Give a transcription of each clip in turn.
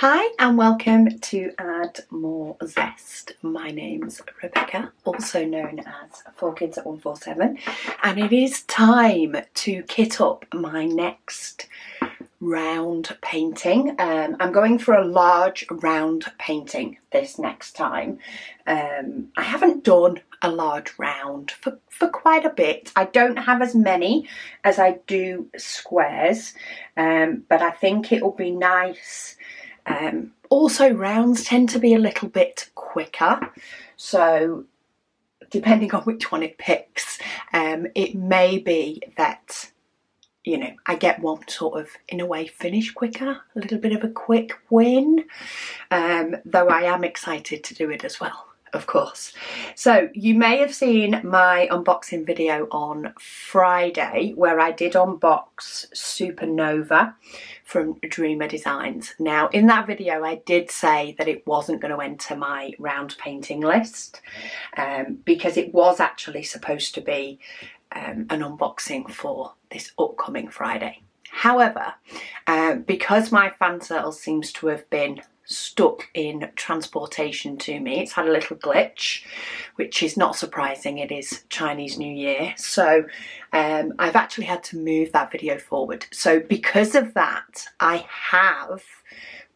Hi and welcome to Add More Zest. My name's Rebecca, also known as 4Kids at 147, and it is time to kit up my next round painting. I'm going for a large round painting this next time. I haven't done a large round for quite a bit. I don't have as many as I do squares, but I think it will be nice. Also, rounds tend to be a little bit quicker, so depending on which one it picks, it may be that, you know, I get one sort of, in a way, finish quicker, a little bit of a quick win, though I am excited to do it as well, of course. So you may have seen my unboxing video on Friday where I did unbox Supernova from Dreamer Designs. Now in that video I did say that it wasn't going to enter my round painting list because it was actually supposed to be an unboxing for this upcoming Friday. However, because my fan turtle seems to have been stuck in transportation to me, it's had a little glitch, which is not surprising. It is Chinese New Year, so I've actually had to move that video forward. So because of that, I have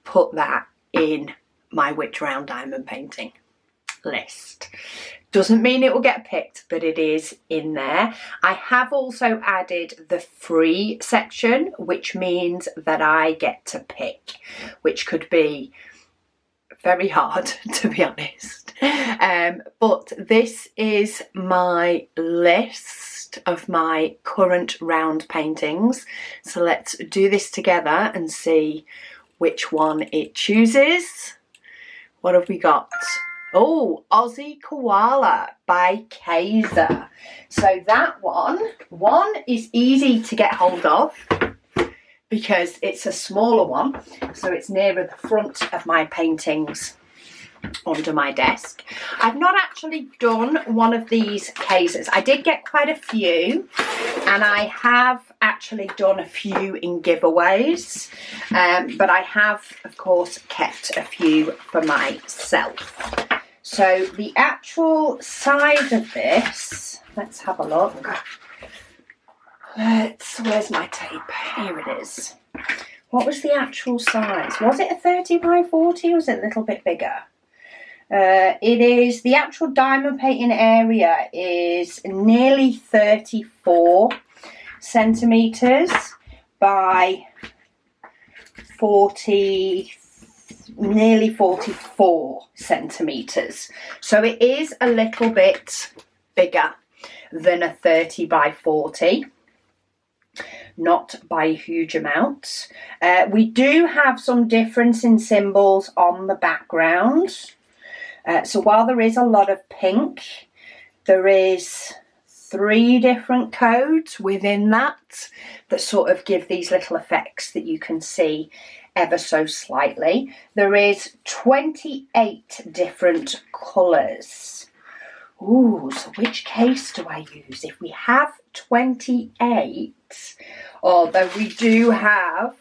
put that in my Which Round Diamond Painting list. Doesn't mean it will get picked, but it is in there. I have also added the free section, which means that I get to pick, which could be very hard, to be honest. But this is my list of my current round paintings. So let's do this together and see which one it chooses. What have we got? Oh, Aussie Koala by Kaiser. So that one is easy to get hold of because it's a smaller one. So it's nearer the front of my paintings under my desk. I've not actually done one of these cases. I did get quite a few and I have actually done a few in giveaways, but I have of course kept a few for myself. So the actual size of this, let's have a look. Where's my tape? Here it is. What was the actual size? Was it a 30 by 40 or was it a little bit bigger? It is, the actual diamond painting area is nearly 34 centimetres by 40, nearly 44 centimetres. So it is a little bit bigger than a 30 by 40. Not by a huge amount. We do have some difference in symbols on the background. So while there is a lot of pink, there is 3 different codes within that sort of give these little effects that you can see ever so slightly. There is 28 different colours. Ooh, so which case do I use? If we have 28, although we do have,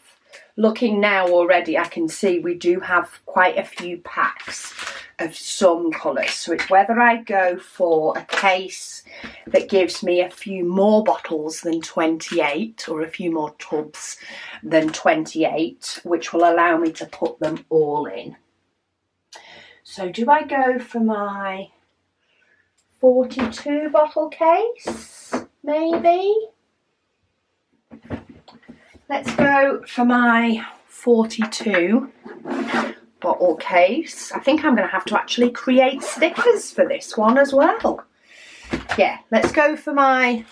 looking now already, I can see we do have quite a few packs of some colours. So it's whether I go for a case that gives me a few more bottles than 28 or a few more tubs than 28, which will allow me to put them all in. So do I go for my 42 bottle case, maybe? Let's go for my 42 bottle case. I think I'm going to have to actually create stickers for this one as well. Yeah, let's go for my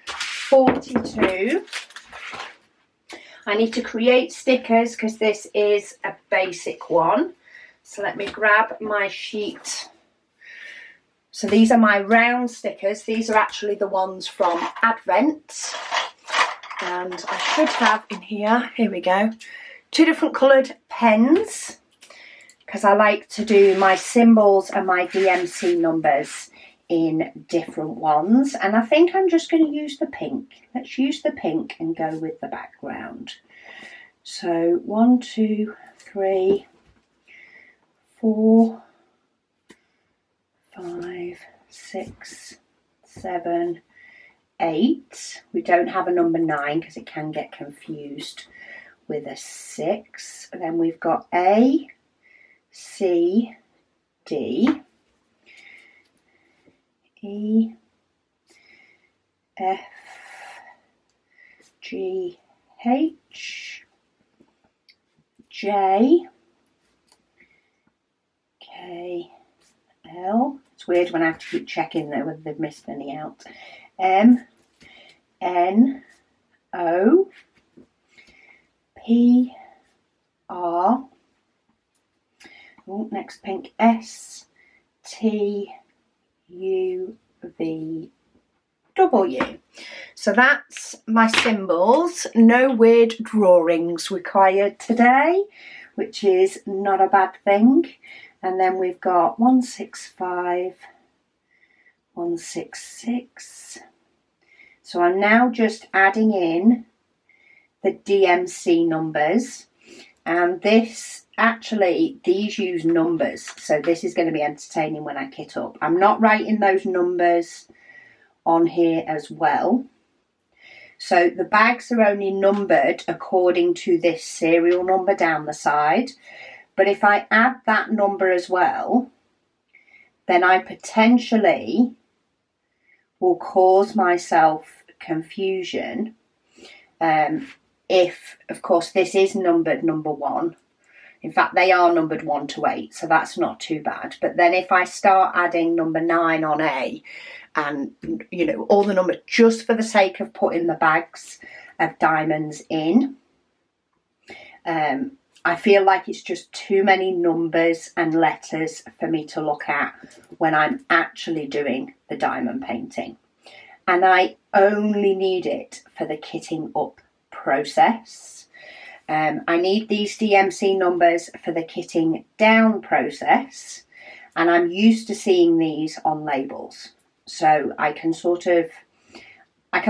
42. I need to create stickers because this is a basic one. So let me grab my sheet. So these are my round stickers. These are actually the ones from Advent. And I should have in here we go, 2 different coloured pens, because I like to do my symbols and my DMC numbers in different ones. And I think I'm just going to use the pink. Let's use the pink and go with the background. So 1, 2, 3, 4, 5, 6, 7, 8. We don't have a number 9 because it can get confused with a 6. And then we've got A, C, D, E, F, G, H, J, K, L. It's weird when I have to keep checking though whether they've missed any out. M, N, O, P, R. Oh, next pink. S, T, U, V, W. So that's my symbols. No weird drawings required today, which is not a bad thing. And then we've got 165, 166. So I'm now just adding in the DMC numbers, and this actually, these use numbers, so this is going to be entertaining when I kit up. I'm not writing those numbers on here as well. So the bags are only numbered according to this serial number down the side. But if I add that number as well, then I potentially will cause myself confusion. If, of course, this is numbered number 1. In fact, they are numbered 1 to 8, so that's not too bad. But then if I start adding number 9 on A, and, you know, all the numbers, just for the sake of putting the bags of diamonds in, I feel like it's just too many numbers and letters for me to look at when I'm actually doing the diamond painting. And I only need it for the kitting up process. I need these DMC numbers for the kitting down process, and I'm used to seeing these on labels. So I can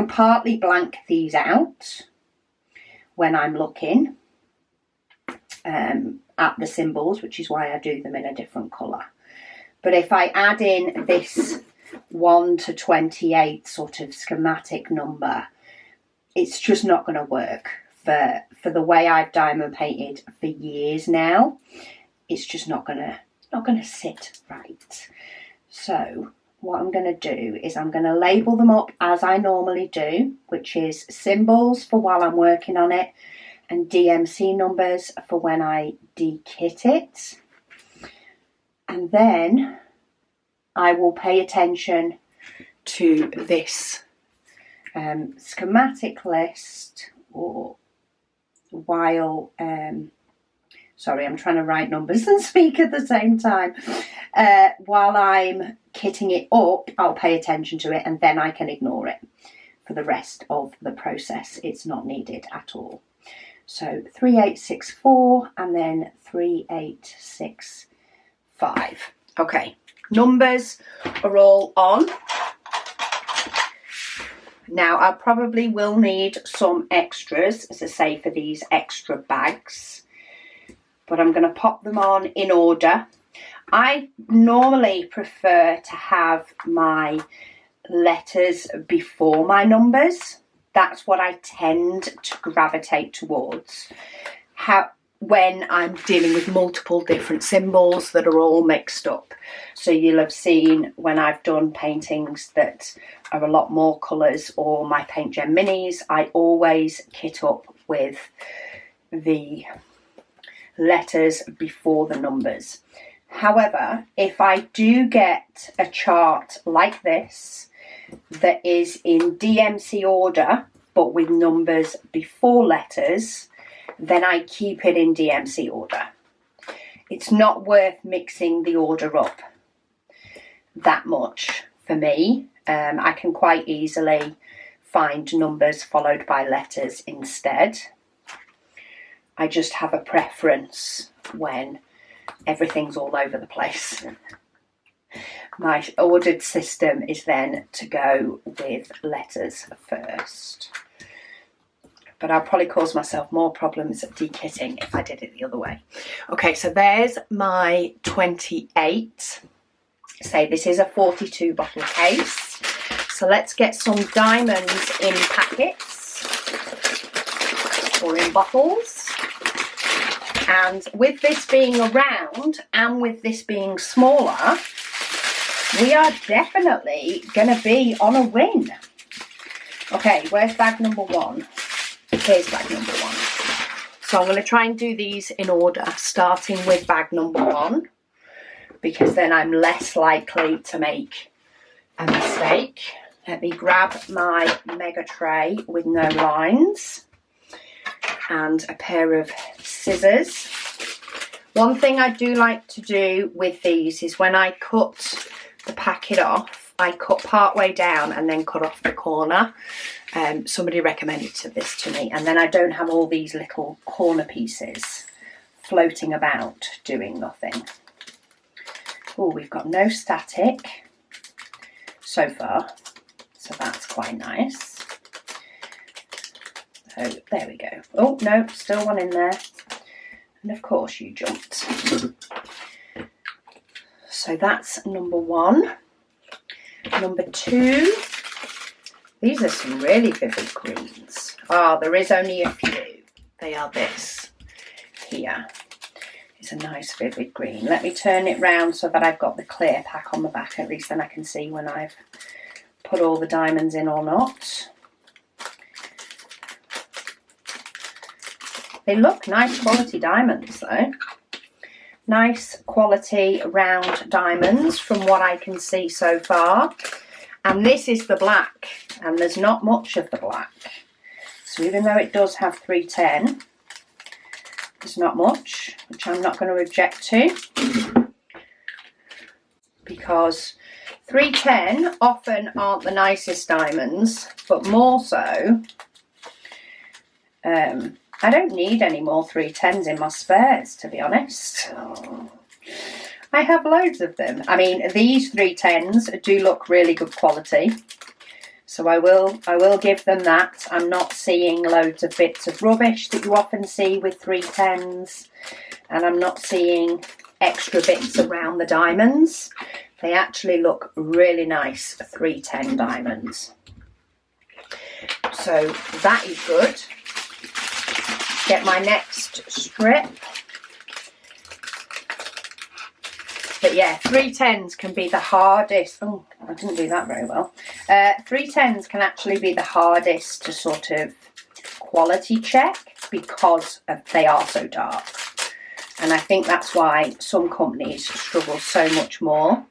partly blank these out when I'm looking at the symbols, which is why I do them in a different colour. But if I add in this 1 to 28 sort of schematic number, it's just not going to work for the way I've diamond painted for years now. It's just not gonna sit right. So what I'm going to do is I'm going to label them up as I normally do, which is symbols for while I'm working on it, and DMC numbers for when I de-kit it. And then I will pay attention to this schematic list, or while, sorry, I'm trying to write numbers and speak at the same time. While I'm kitting it up, I'll pay attention to it, and then I can ignore it for the rest of the process. It's not needed at all. So 3864 and then 3865. Okay, numbers are all on. Now I probably will need some extras, as I say, for these extra bags, but I'm going to pop them on in order. I normally prefer to have my letters before my numbers. That's what I tend to gravitate towards. When I'm dealing with multiple different symbols that are all mixed up. So you'll have seen when I've done paintings that are a lot more colours, or my Paint Gen Minis, I always kit up with the letters before the numbers. However, if I do get a chart like this that is in DMC order but with numbers before letters, then I keep it in DMC order. It's not worth mixing the order up that much for me. I can quite easily find numbers followed by letters instead. I just have a preference when everything's all over the place. My ordered system is then to go with letters first. but I'll probably cause myself more problems at dekitting if I did it the other way. Okay, so there's my 28. Say this is a 42 bottle case. So let's get some diamonds in packets or in bottles. And with this being a round and with this being smaller, we are definitely going to be on a win. Okay, where's bag number 1? Here's bag number 1. So I'm going to try and do these in order, starting with bag number 1, because then I'm less likely to make a mistake. Let me grab my mega tray with no lines and a pair of scissors. One thing I do like to do with these is when I cut the packet off, I cut part way down and then cut off the corner. Somebody recommended this to me, and then I don't have all these little corner pieces floating about doing nothing. Oh, we've got no static so far, so that's quite nice. So there we go. Oh no, still one in there, and of course you jumped. So that's number 1. Number 2, these are some really vivid greens. Oh, there is only a few. They are this here. It's a nice vivid green. Let me turn it round so that I've got the clear pack on the back, at least then I can see when I've put all the diamonds in or not. They look nice quality diamonds though. Nice quality round diamonds from what I can see so far. And this is the black, and there's not much of the black. So even though it does have 310, there's not much, which I'm not going to object to, because 310 often aren't the nicest diamonds, but more so, I don't need any more 310s in my spares, to be honest. I have loads of them. I mean, these 310s do look really good quality, so I will give them that. I'm not seeing loads of bits of rubbish that you often see with 310s, and I'm not seeing extra bits around the diamonds. They actually look really nice 310 diamonds. So that is good. Get my next strip. But yeah, 310s can be the hardest. Oh, I didn't do that very well. 310s can actually be the hardest to sort of quality check because they are so dark. And I think that's why some companies struggle so much more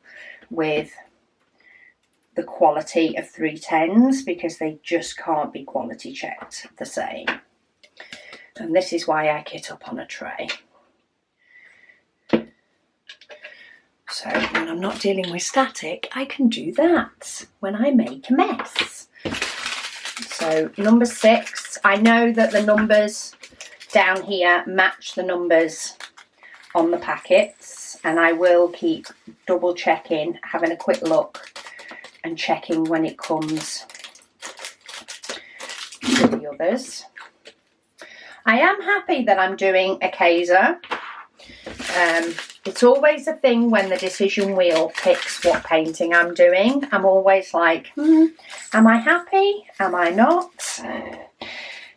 with the quality of 310s, because they just can't be quality checked the same. And this is why I kit up on a tray. So when I'm not dealing with static, I can do that when I make a mess. So number 6, I know that the numbers down here match the numbers on the packets, and I will keep double checking, having a quick look and checking when it comes to the others. I am happy that I'm doing a Kaiser. It's always a thing when the decision wheel picks what painting I'm doing. I'm always like, am I happy? Am I not?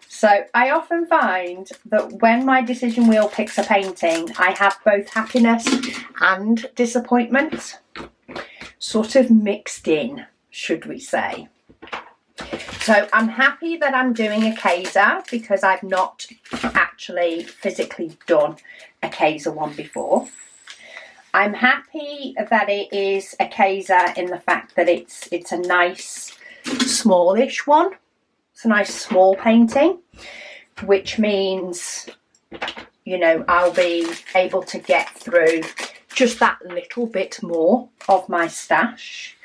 So I often find that when my decision wheel picks a painting, I have both happiness and disappointment sort of mixed in, should we say. So I'm happy that I'm doing a Kaiser because I've not actually physically done a Kaiser one before. I'm happy that it is a Kaiser in the fact that it's a nice smallish one. It's a nice small painting, which means, you know, I'll be able to get through just that little bit more of my stash,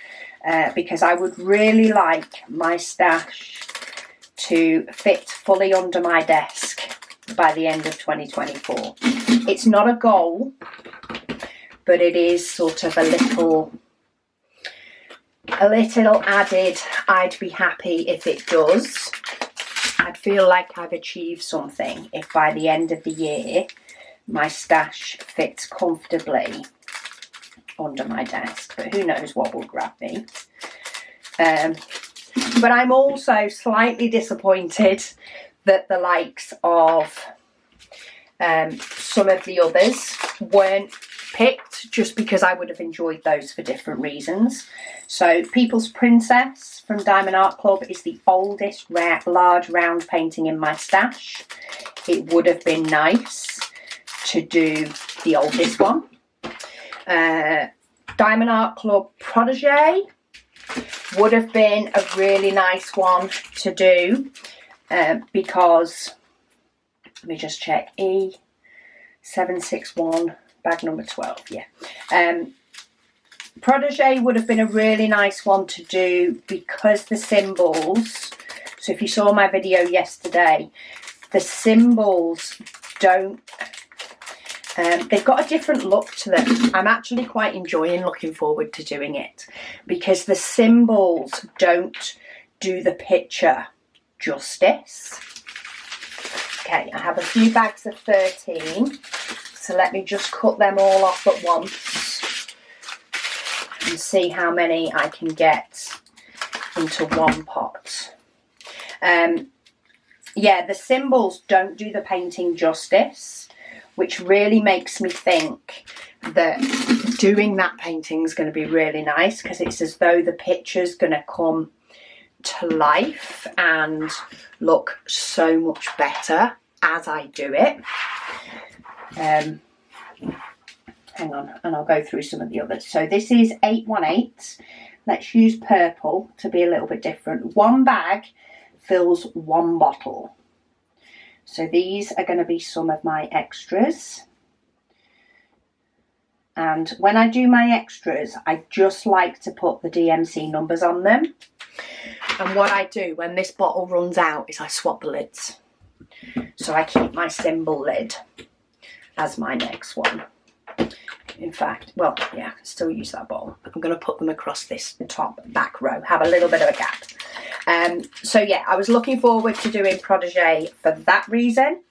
because I would really like my stash to fit fully under my desk by the end of 2024. It's not a goal, but it is sort of a little added, I'd be happy if it does. I'd feel like I've achieved something if by the end of the year my stash fits comfortably under my desk, but who knows what will grab me. But I'm also slightly disappointed that the likes of some of the others weren't picked, just because I would have enjoyed those for different reasons. So People's Princess from Diamond Art Club is the oldest large round painting in my stash. It would have been nice to do the oldest one. Diamond Art Club Protege would have been a really nice one to do, because, let me just check, E761, bag number 12, yeah. Protege would have been a really nice one to do because the symbols, so if you saw my video yesterday, the symbols don't, they've got a different look to them. I'm actually quite enjoying looking forward to doing it because the symbols don't do the picture justice. Okay, I have a few bags of 13, so let me just cut them all off at once and see how many I can get into one pot. Yeah, the symbols don't do the painting justice, which really makes me think that doing that painting is going to be really nice, because it's as though the picture's going to come to life and look so much better as I do it. Hang on, and I'll go through some of the others. So this is 818. Let's use purple to be a little bit different. One bag fills one bottle. So these are going to be some of my extras. And when I do my extras, I just like to put the DMC numbers on them. And what I do when this bottle runs out is I swap the lids. So I keep my symbol lid as my next one. In fact, well, yeah, I can still use that bottle. I'm going to put them across this top back row, have a little bit of a gap. So yeah, I was looking forward to doing Protege for that reason.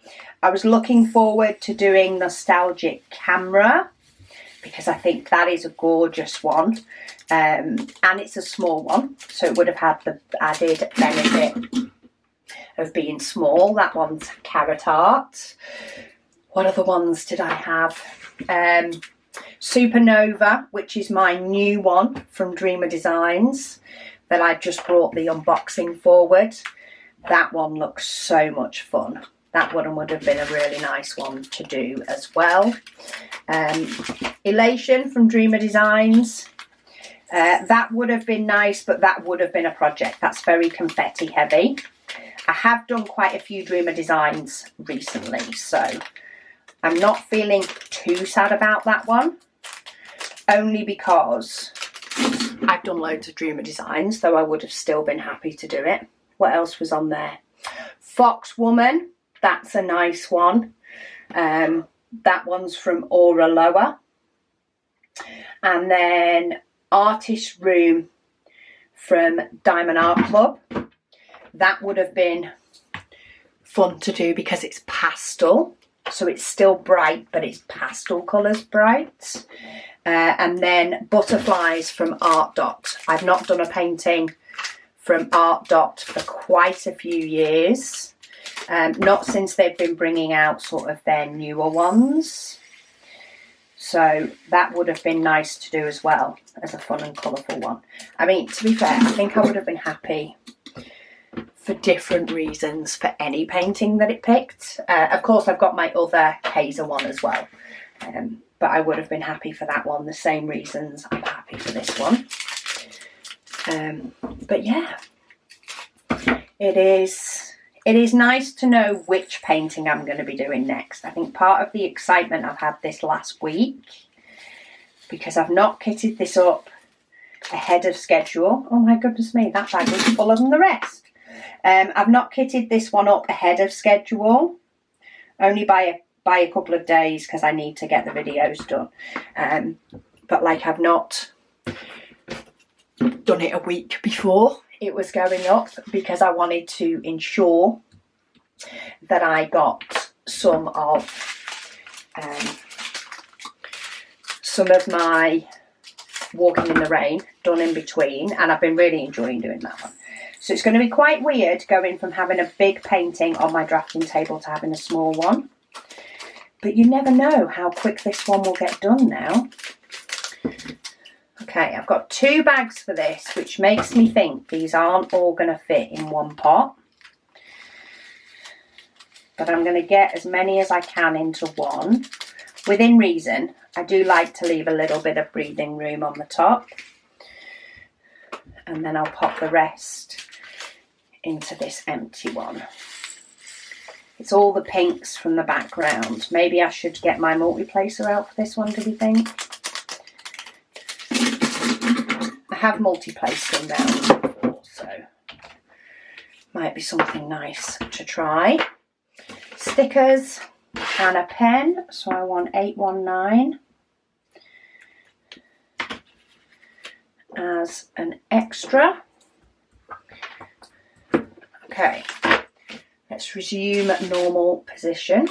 I was looking forward to doing Nostalgic Camera because I think that is a gorgeous one. And it's a small one, so it would have had the added benefit of being small. That one's Carrot Art. What other ones did I have? Supernova, which is my new one from Dreamer Designs that I just brought the unboxing forward. That one looks so much fun. That one would have been a really nice one to do as well. Elation from Dreamer Designs. That would have been nice, but that would have been a project. That's very confetti heavy. I have done quite a few Dreamer Designs recently, so I'm not feeling too sad about that one. Only because I've done loads of Dreamer Designs, though I would have still been happy to do it. What else was on there? Fox Woman, that's a nice one. That one's from Aura Lower. And then Artist Room from Diamond Art Club. That would have been fun to do because it's pastel. So it's still bright, but it's pastel colours bright. And then Butterflies from Art Dot. I've not done a painting from Art Dot for quite a few years. Not since they've been bringing out sort of their newer ones. So that would have been nice to do as well as a fun and colourful one. I mean, to be fair, I think I would have been happy for different reasons for any painting that it picked. Of course, I've got my other Hazer one as well. But I would have been happy for that one. The same reasons I'm happy for this one. But yeah, it is nice to know which painting I'm going to be doing next. I think part of the excitement I've had this last week, because I've not kitted this up ahead of schedule. Oh my goodness me, that bag was fuller than the rest. I've not kitted this one up ahead of schedule, only by a couple of days because I need to get the videos done. But like, I've not done it a week before it was going up because I wanted to ensure that I got some of my walking in the rain done in between, and I've been really enjoying doing that one. So it's going to be quite weird going from having a big painting on my drafting table to having a small one. But you never know how quick this one will get done now. Okay, I've got 2 bags for this, which makes me think these aren't all going to fit in one pot. But I'm going to get as many as I can into one. Within reason, I do like to leave a little bit of breathing room on the top. And then I'll pop the rest into this empty one. It's all the pinks from the background. Maybe I should get my multi-placer out for this one, do you think? I have multi-placed them down before, so might be something nice to try. Stickers and a pen, so I want 819 as an extra. Okay, let's resume normal position.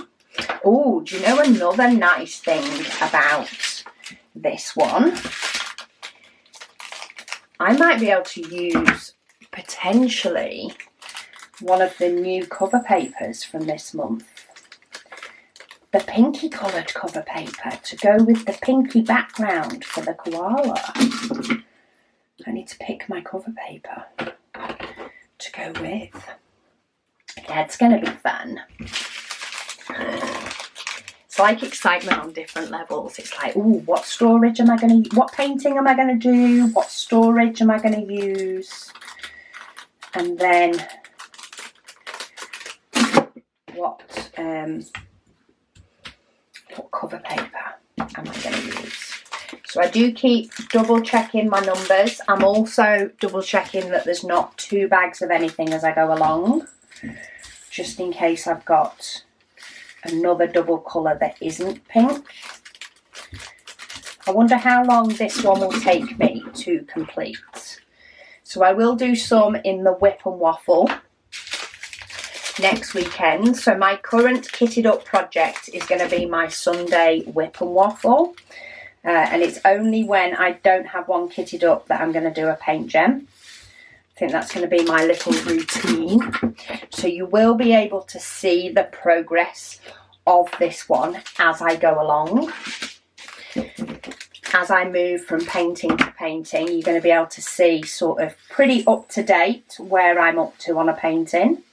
Oh, do you know another nice thing about this one? I might be able to use potentially one of the new cover papers from this month. The pinky coloured cover paper to go with the pinky background for the koala. I need to pick my cover paper to go with. Yeah, it's going to be fun. It's like excitement on different levels. It's like, ooh, what storage am I going to, what painting am I going to do? What storage am I going to use? And then what cover paper am I going to use? So I do keep double checking my numbers. I'm also double checking that there's not 2 bags of anything as I go along, just in case I've got another double colour that isn't pink. I wonder how long this one will take me to complete. So I will do some in the Whip and Waffle next weekend. So my current kitted up project is going to be my Sunday Whip and Waffle. And it's only when I don't have one kitted up that I'm going to do a paint gem. I think that's going to be my little routine. So you will be able to see the progress of this one as I go along. As I move from painting to painting, you're going to be able to see sort of pretty up to date where I'm up to on a painting.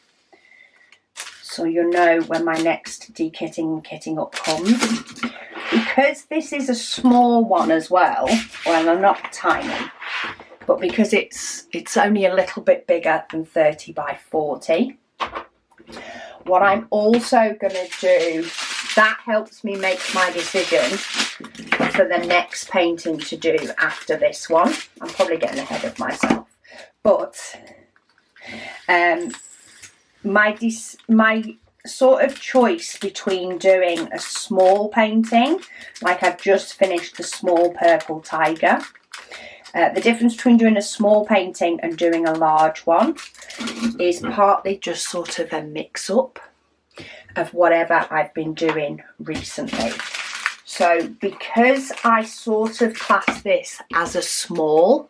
So you'll know when my next dekitting and kitting up comes. Because this is a small one as well, well, I'm not tiny, but because it's only a little bit bigger than 30 by 40. What I'm also going to do, that helps me make my decision for the next painting to do after this one. I'm probably getting ahead of myself, but my sort of choice between doing a small painting, like I've just finished the small purple tiger. The difference between doing a small painting and doing a large one is partly just sort of a mix-up of whatever I've been doing recently. So because I sort of class this as a small,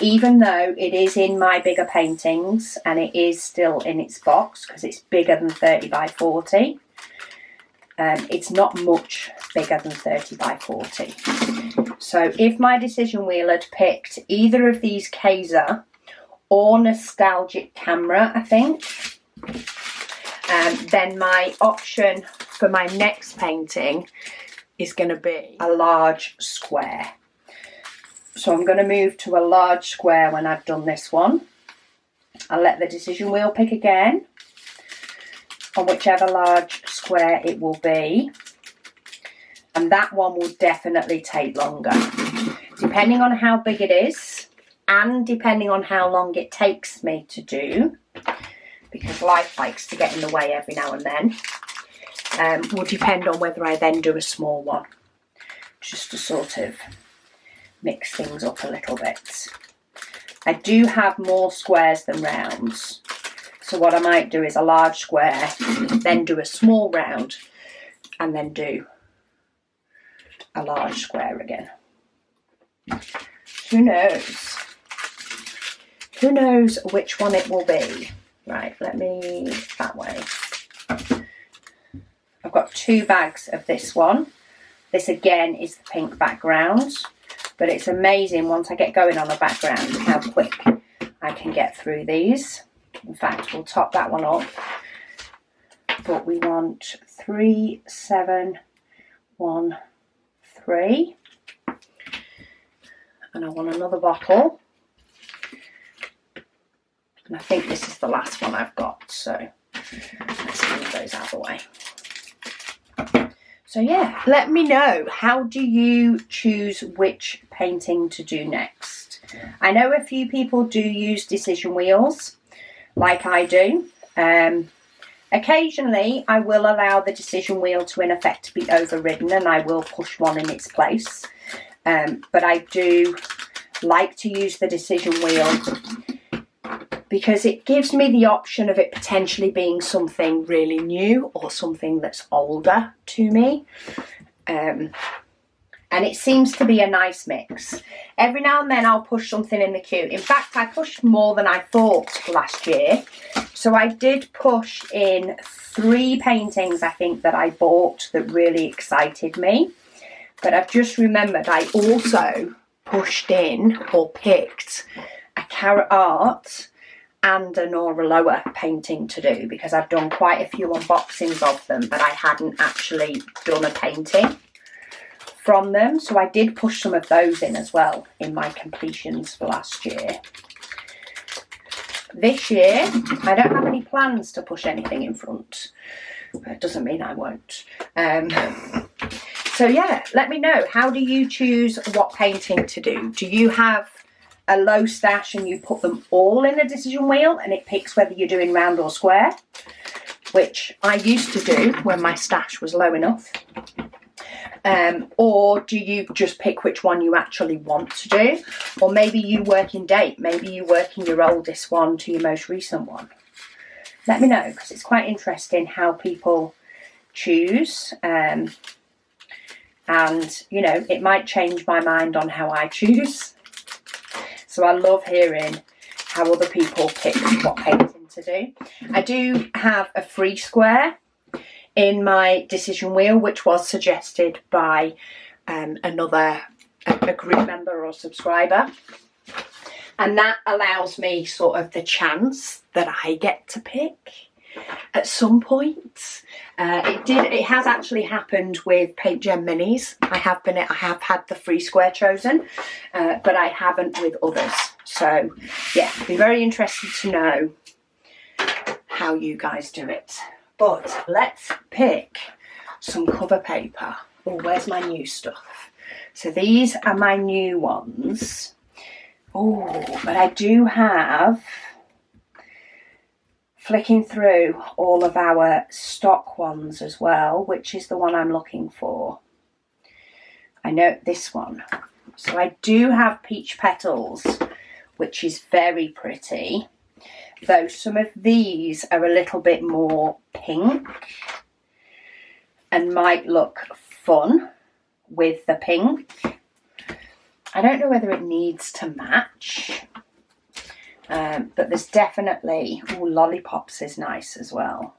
even though it is in my bigger paintings and it is still in its box because it's bigger than 30 by 40, it's not much bigger than 30 by 40. So if my decision wheel had picked either of these Kaiser or Nostalgic Camera, I think, then my option for my next painting is going to be a large square. So I'm going to move to a large square when I've done this one. I'll let the decision wheel pick again on whichever large square it will be. And that one will definitely take longer. Depending on how big it is and depending on how long it takes me to do, because life likes to get in the way every now and then, will depend on whether I then do a small one, just to sort of mix things up a little bit. I do have more squares than rounds, So what I might do is a large square, then do a small round, and then do a large square again. Who knows? Who knows which one it will be? Right, let me, that way. I've got 2 bags of this one. This again is the pink background, but it's amazing once I get going on the background how quick I can get through these. In fact, we'll top that one up, but we want 3, 7, 1, 3, and I want another bottle, and I think this is the last one I've got, so let's move those out of the way. So yeah, let me know, how do you choose which painting to do next? I know a few people do use decision wheels, like I do. Occasionally I will allow the decision wheel to in effect be overridden, and I will push one in its place. But I do like to use the decision wheel because it gives me the option of it potentially being something really new or something that's older to me. And it seems to be a nice mix. Every now and then I'll push something in the queue. In fact, I pushed more than I thought last year. So I did push in 3 paintings, I think, that I bought that really excited me. But I've just remembered I also pushed in or picked a Carrot Art and a Nora Lower painting to do, because I've done quite a few unboxings of them, but I hadn't actually done a painting from them. So I did push some of those in as well in my completions for last year. This year, I don't have any plans to push anything in front. It doesn't mean I won't. So yeah, let me know, how do you choose what painting to do? Do you have a low stash and you put them all in a decision wheel and it picks whether you're doing round or square, which I used to do when my stash was low enough? Or do you just pick which one you actually want to do? Or maybe you work in date, maybe you work in your oldest one to your most recent one. Let me know, because it's quite interesting how people choose. And, you know, it might change my mind on how I choose. So I love hearing how other people pick what painting to do. I do have a free square in my decision wheel, which was suggested by a group member or subscriber. And that allows me sort of the chance that I get to pick at some point. It has actually happened with Paint Gem Minis. I have had the free square chosen, but I haven't with others. So yeah, be very interested to know how you guys do it. But let's pick some cover paper. Oh, where's my new stuff? So these are my new ones. Oh, but I do have, flicking through all of our stock ones as well, which is the one I'm looking for. I know this one. So I do have Peach Petals, which is very pretty. Though some of these are a little bit more pink and might look fun with the pink. I don't know whether it needs to match, but there's definitely, oh, Lollipops is nice as well.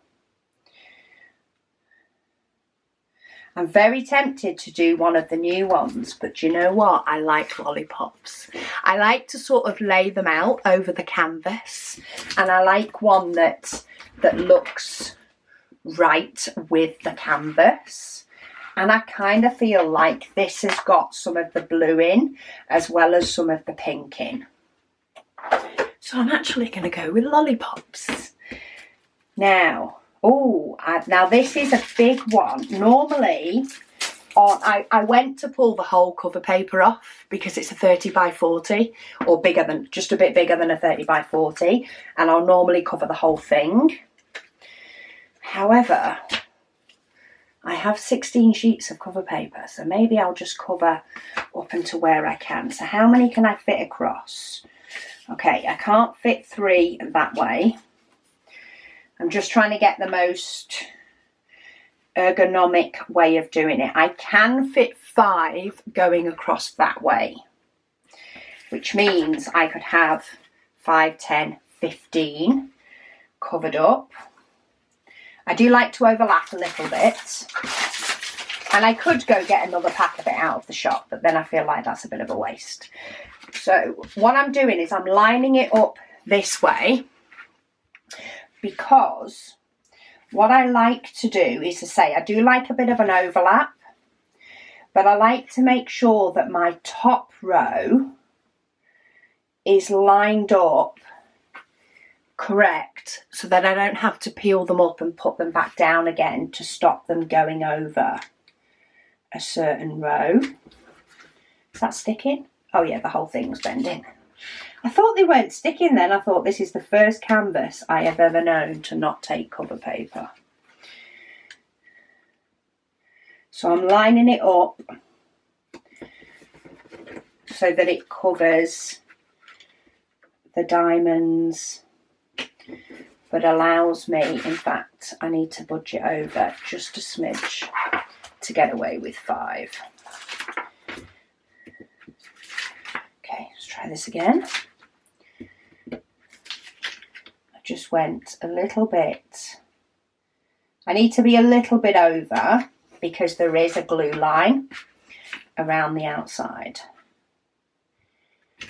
I'm very tempted to do one of the new ones, but do you know what? I like Lollipops. I like to sort of lay them out over the canvas, and I like one that looks right with the canvas. And I kind of feel like this has got some of the blue in as well as some of the pink in. So I'm actually going to go with Lollipops. Now, now this is a big one. Normally, I went to pull the whole cover paper off because it's a 30 by 40 or bigger than, just a bit bigger than a 30 by 40. And I'll normally cover the whole thing. However, I have 16 sheets of cover paper, so maybe I'll just cover up until where I can. So how many can I fit across? Okay, I can't fit 3 that way. I'm just trying to get the most ergonomic way of doing it. I can fit 5 going across that way, which means I could have 5, 10, 15 covered up. I do like to overlap a little bit, and I could go get another pack of it out of the shop, but then I feel like that's a bit of a waste. So what I'm doing is I'm lining it up this way, because what I like to do is to say I do like a bit of an overlap, but I like to make sure that my top row is lined up correct, so that I don't have to peel them up and put them back down again to stop them going over a certain row. Is that sticking? Oh yeah, the whole thing's bending. I thought they weren't sticking then. I thought this is the first canvas I have ever known to not take cover paper. So I'm lining it up so that it covers the diamonds, but allows me, in fact, I need to budge it over just a smidge to get away with 5. Okay, let's try this again. I just went a little bit. I need to be a little bit over because there is a glue line around the outside.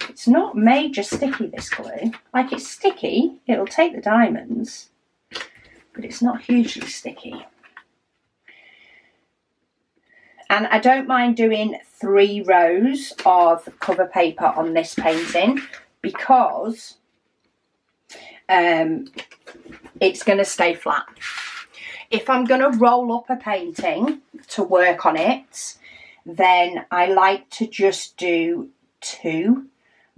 It's not major sticky, this glue. Like, it's sticky, it'll take the diamonds, but it's not hugely sticky. And I don't mind doing 3 rows of cover paper on this painting, because it's going to stay flat. If I'm going to roll up a painting to work on it, then I like to just do 2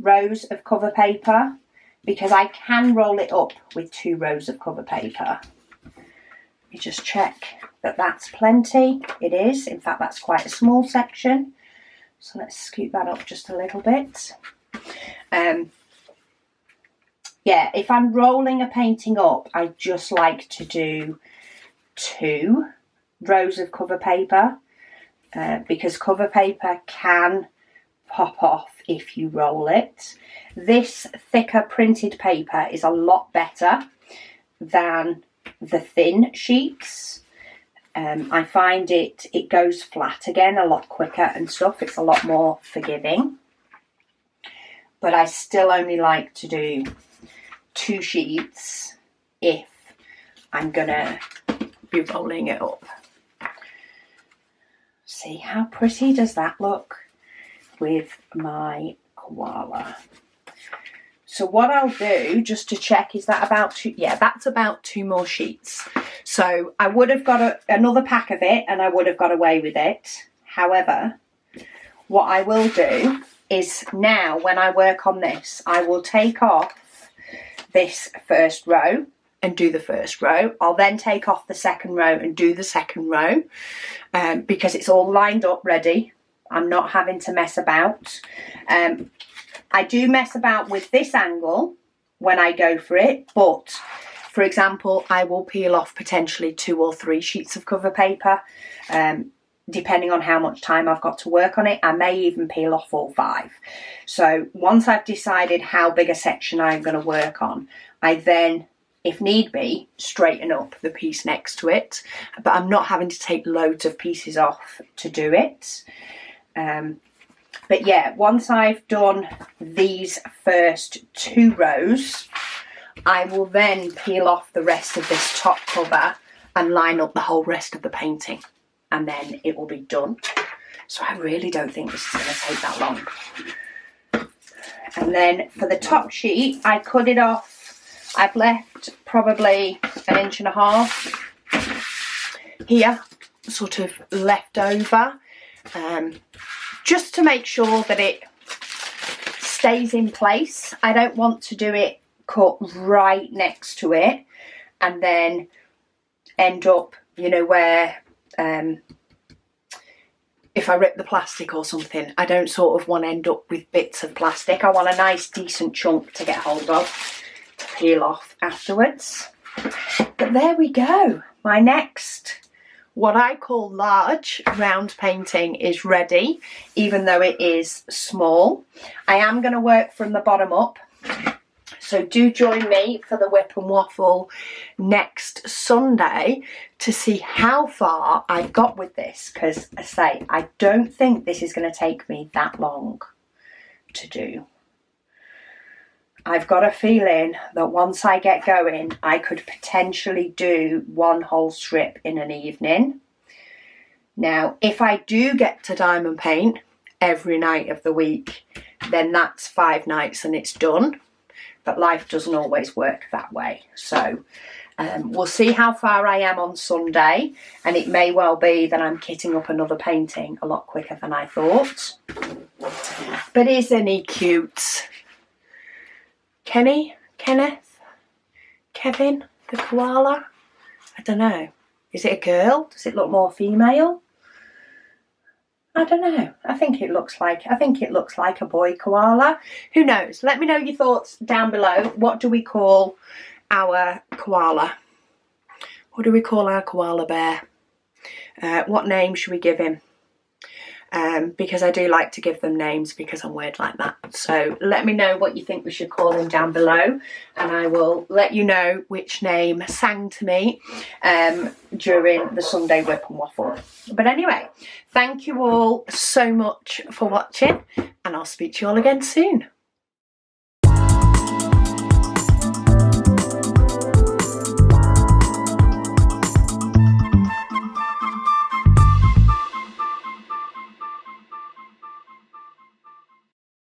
rows of cover paper, because I can roll it up with 2 rows of cover paper. Let me just check that that's plenty. It is. In fact, that's quite a small section. So let's scoot that up just a little bit. Yeah, if I'm rolling a painting up, I just like to do 2 rows of cover paper, because cover paper can pop off if you roll it. This thicker printed paper is a lot better than the thin sheets. I find it goes flat again a lot quicker and stuff. It's a lot more forgiving. But I still only like to do 2 sheets if I'm gonna be rolling it up. See, how pretty does that look with my koala? So what I'll do, just to check, is that about 2? Yeah, that's about 2 more sheets. So I would have got another pack of it, and I would have got away with it. However, what I will do is, now when I work on this, I will take off this first row and do the first row. I'll then take off the second row and do the second row, because it's all lined up ready. I'm not having to mess about. I do mess about with this angle when I go for it, but for example, I will peel off potentially 2 or 3 sheets of cover paper, depending on how much time I've got to work on it. I may even peel off all 5. So once I've decided how big a section I'm going to work on, I then, if need be, straighten up the piece next to it, but I'm not having to take loads of pieces off to do it. But yeah, once I've done these first 2 rows, I will then peel off the rest of this top cover and line up the whole rest of the painting, and then it will be done. So I really don't think this is going to take that long. And then for the top sheet, I cut it off. I've left probably 1.5 inches here, sort of left over, just to make sure that it stays in place. I don't want to do it cut right next to it and then end up, you know, where if I rip the plastic or something, I don't sort of want to end up with bits of plastic. I want a nice decent chunk to get hold of to peel off afterwards. But there we go. My next, what I call large round painting is ready, even though it is small. I am going to work from the bottom up. So do join me for the Whip and Waffle next Sunday to see how far I've got with this, because I say, I don't think this is going to take me that long to do. I've got a feeling that once I get going, I could potentially do one whole strip in an evening. Now, if I do get to diamond paint every night of the week, then that's 5 nights and it's done. But life doesn't always work that way. So we'll see how far I am on Sunday, and it may well be that I'm kitting up another painting a lot quicker than I thought. But isn't he cute? Kenneth, Kevin, the koala? I don't know. Is it a girl? Does it look more female? I don't know. I think it looks like a boy koala. Who knows? Let me know your thoughts down below. What do we call our koala? What do we call our koala bear? What name should we give him? Because I do like to give them names because I'm weird like that. So let me know what you think we should call him down below, and I will let you know which name sang to me during the Sunday Whip and Waffle. But anyway, thank you all so much for watching, and I'll speak to you all again soon.